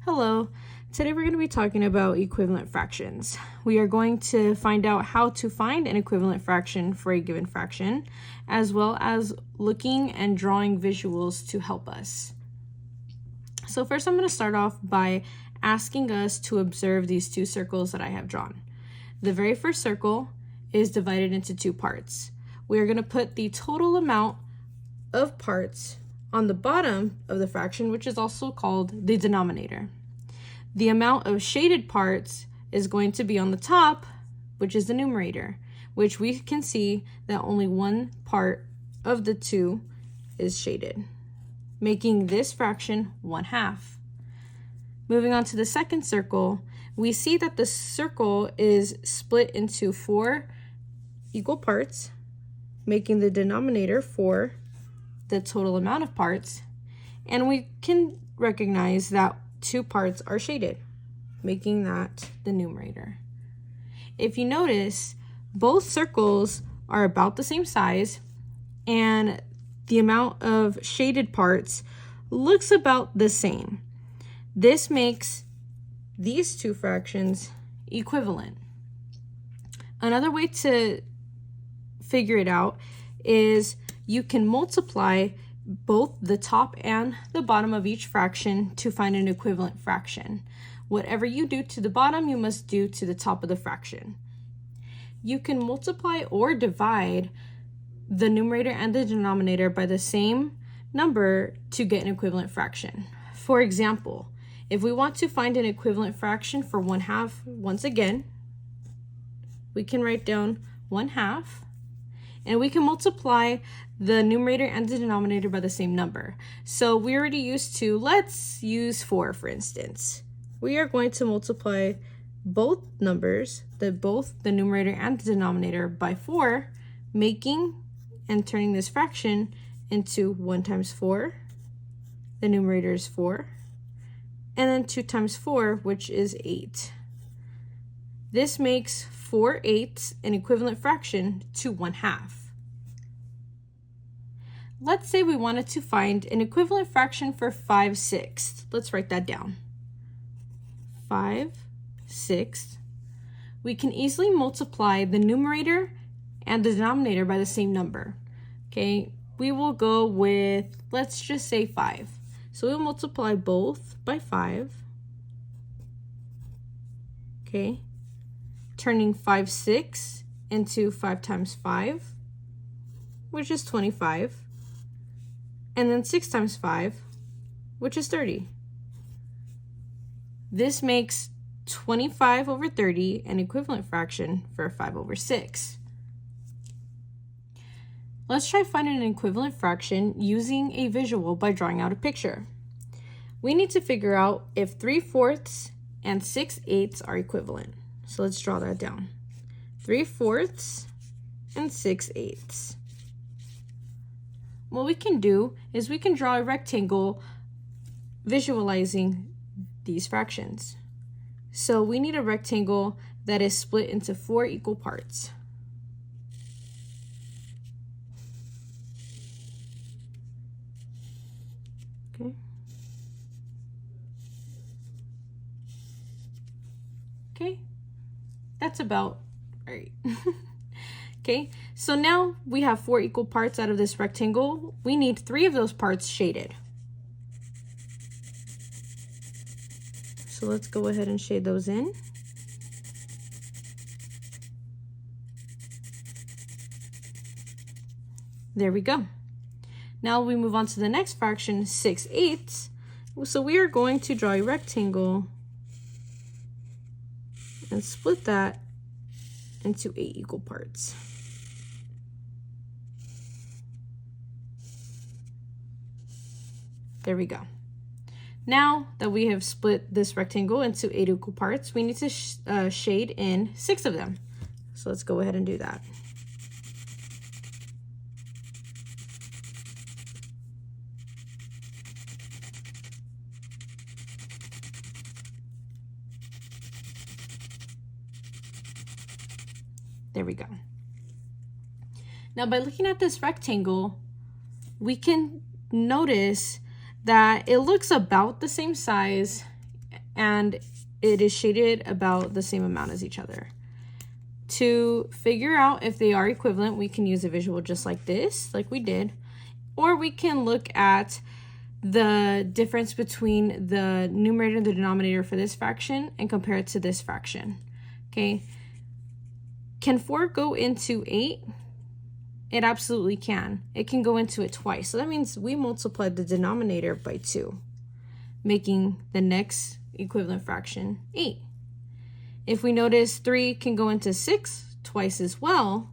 Hello, today we're going to be talking about equivalent fractions. We are going to find out how to find an equivalent fraction for a given fraction, as well as looking and drawing visuals to help us. So first I'm going to start off by asking us to observe these two circles that I have drawn. The very first circle is divided into two parts. We are going to put the total amount of parts on the bottom of the fraction, which is also called the denominator. The amount of shaded parts is going to be on the top, which is the numerator, which we can see that only one part of the two is shaded, making this fraction 1/2. Moving on to the second circle, we see that the circle is split into 4 equal parts, making the denominator 4 the total amount of parts, and we can recognize that 2 parts are shaded, making that the numerator. If you notice, both circles are about the same size, and the amount of shaded parts looks about the same. This makes these two fractions equivalent. Another way to figure it out is you can multiply both the top and the bottom of each fraction to find an equivalent fraction. Whatever you do to the bottom, you must do to the top of the fraction. You can multiply or divide the numerator and the denominator by the same number to get an equivalent fraction. For example, if we want to find an equivalent fraction for 1/2, once again, we can write down 1/2, and we can multiply the numerator and the denominator by the same number. So we already used 2. Let's use 4, for instance. We are going to multiply both numbers, both the numerator and the denominator, by 4, making and turning this fraction into 1 times 4. The numerator is 4. And then 2 times 4, which is 8. This makes 4/8 an equivalent fraction to 1/2. Let's say we wanted to find an equivalent fraction for 5/6. Let's write that down. 5/6. We can easily multiply the numerator and the denominator by the same number. Okay, we will go with, let's just say 5. So we'll multiply both by 5. Okay, turning 5/6 into 5 times 5, which is 25. And then 6 times 5, which is 30. This makes 25/30 an equivalent fraction for 5/6. Let's try finding an equivalent fraction using a visual by drawing out a picture. We need to figure out if 3/4 and 6/8 are equivalent. So let's draw that down. 3/4 and 6/8. What we can do is we can draw a rectangle visualizing these fractions. So we need a rectangle that is split into 4 equal parts. Okay. Okay, that's about right. Okay, so now we have 4 equal parts out of this rectangle. We need 3 of those parts shaded. So let's go ahead and shade those in. There we go. Now we move on to the next fraction, 6/8. So we are going to draw a rectangle and split that into 8 equal parts. There we go. Now that we have split this rectangle into 8 equal parts, we need to shade in 6 of them. So let's go ahead and do that. There we go. Now by looking at this rectangle, we can notice that it looks about the same size and it is shaded about the same amount as each other. To figure out if they are equivalent, we can use a visual just like this, like we did, or we can look at the difference between the numerator and the denominator for this fraction and compare it to this fraction. Okay, can 4 go into 8? It absolutely can. It can go into it twice. So that means we multiplied the denominator by 2, making the next equivalent fraction 8. If we notice 3 can go into 6 twice as well,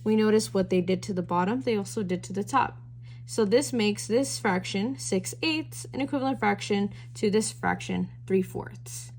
we notice what they did to the bottom, they also did to the top. So this makes this fraction 6/8 an equivalent fraction to this fraction 3/4.